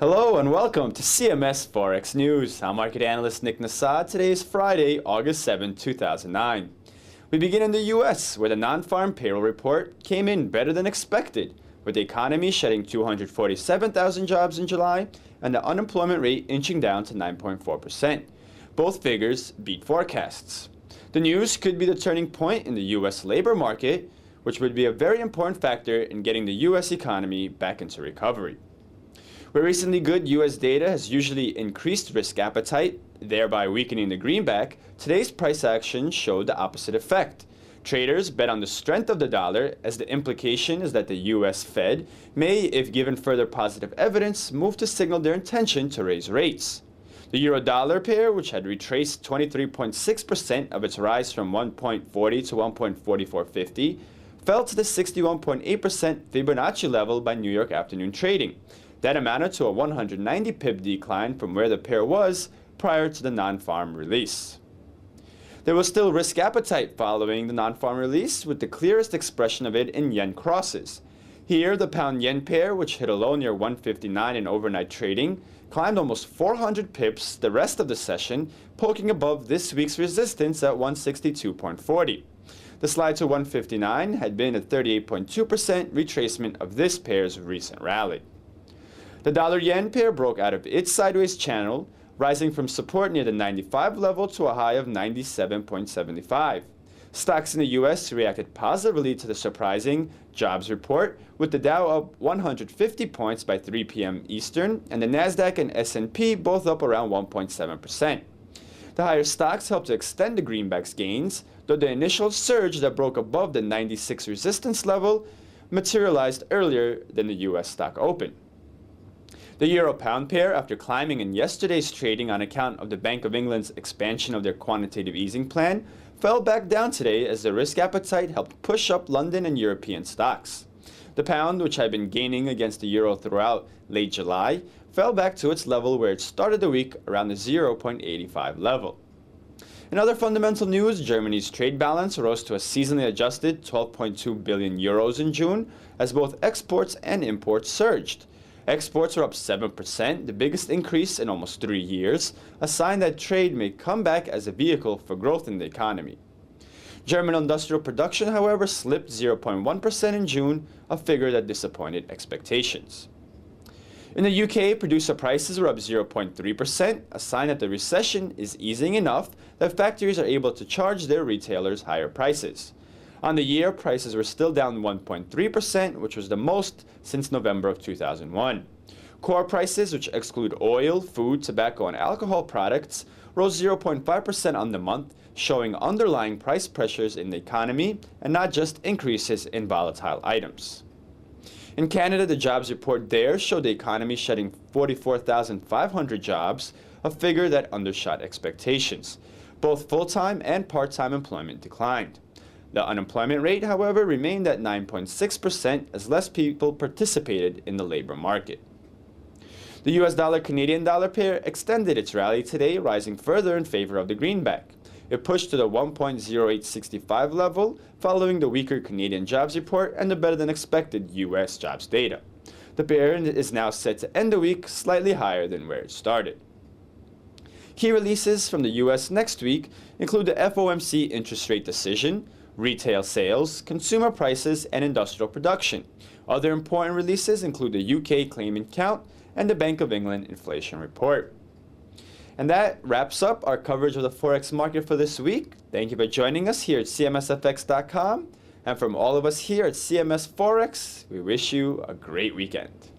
Hello and welcome to CMS Forex News. I'm market analyst Nick Nassad. Today is Friday, August 7, 2009. We begin in the U.S., where the non-farm payroll report came in better than expected, with the economy shedding 247,000 jobs in July and the unemployment rate inching down to 9.4%. Both figures beat forecasts. The news could be the turning point in the U.S. labor market, which would be a very important factor in getting the U.S. economy back into recovery. Where recently good U.S. data has usually increased risk appetite, thereby weakening the greenback, today's price action showed the opposite effect. Traders bet on the strength of the dollar, as the implication is that the U.S. Fed may, if given further positive evidence, move to signal their intention to raise rates. The euro-dollar pair, which had retraced 23.6% of its rise from 1.40 to 1.4450, fell to the 61.8% Fibonacci level by New York afternoon trading. That amounted to a 190 pip decline from where the pair was prior to the non-farm release. There was still risk appetite following the non-farm release, with the clearest expression of it in yen crosses. Here, the pound-yen pair, which hit a low near 159 in overnight trading, climbed almost 400 pips the rest of the session, poking above this week's resistance at 162.40. The slide to 159 had been a 38.2% retracement of this pair's recent rally. The dollar-yen pair broke out of its sideways channel, rising from support near the 95 level to a high of 97.75. Stocks in the U.S. reacted positively to the surprising jobs report, with the Dow up 150 points by 3 p.m. Eastern, and the Nasdaq and S&P both up around 1.7%. The higher stocks helped to extend the greenback's gains, though the initial surge that broke above the 96 resistance level materialized earlier than the U.S. stock open. The euro-pound pair, after climbing in yesterday's trading on account of the Bank of England's expansion of their quantitative easing plan, fell back down today as the risk appetite helped push up London and European stocks. The pound, which had been gaining against the euro throughout late July, fell back to its level where it started the week around the 0.85 level. In other fundamental news, Germany's trade balance rose to a seasonally adjusted 12.2 billion euros in June, as both exports and imports surged. Exports are up 7%, the biggest increase in almost 3 years, a sign that trade may come back as a vehicle for growth in the economy. German industrial production, however, slipped 0.1% in June, a figure that disappointed expectations. In the UK, producer prices were up 0.3%, a sign that the recession is easing enough that factories are able to charge their retailers higher prices. On the year, prices were still down 1.3%, which was the most since November of 2001. Core prices, which exclude oil, food, tobacco, and alcohol products, rose 0.5% on the month, showing underlying price pressures in the economy and not just increases in volatile items. In Canada, the jobs report there showed the economy shedding 44,500 jobs, a figure that undershot expectations. Both full-time and part-time employment declined. The unemployment rate, however, remained at 9.6% as less people participated in the labor market. The US dollar-Canadian dollar pair extended its rally today, rising further in favor of the greenback. It pushed to the 1.0865 level following the weaker Canadian jobs report and the better-than-expected US jobs data. The pair is now set to end the week slightly higher than where it started. Key releases from the US next week include the FOMC interest rate decision, retail sales, consumer prices, and industrial production. Other important releases include the UK claimant count and the Bank of England inflation report. And that wraps up our coverage of the Forex market for this week. Thank you for joining us here at CMSFX.com. And from all of us here at CMS Forex, we wish you a great weekend.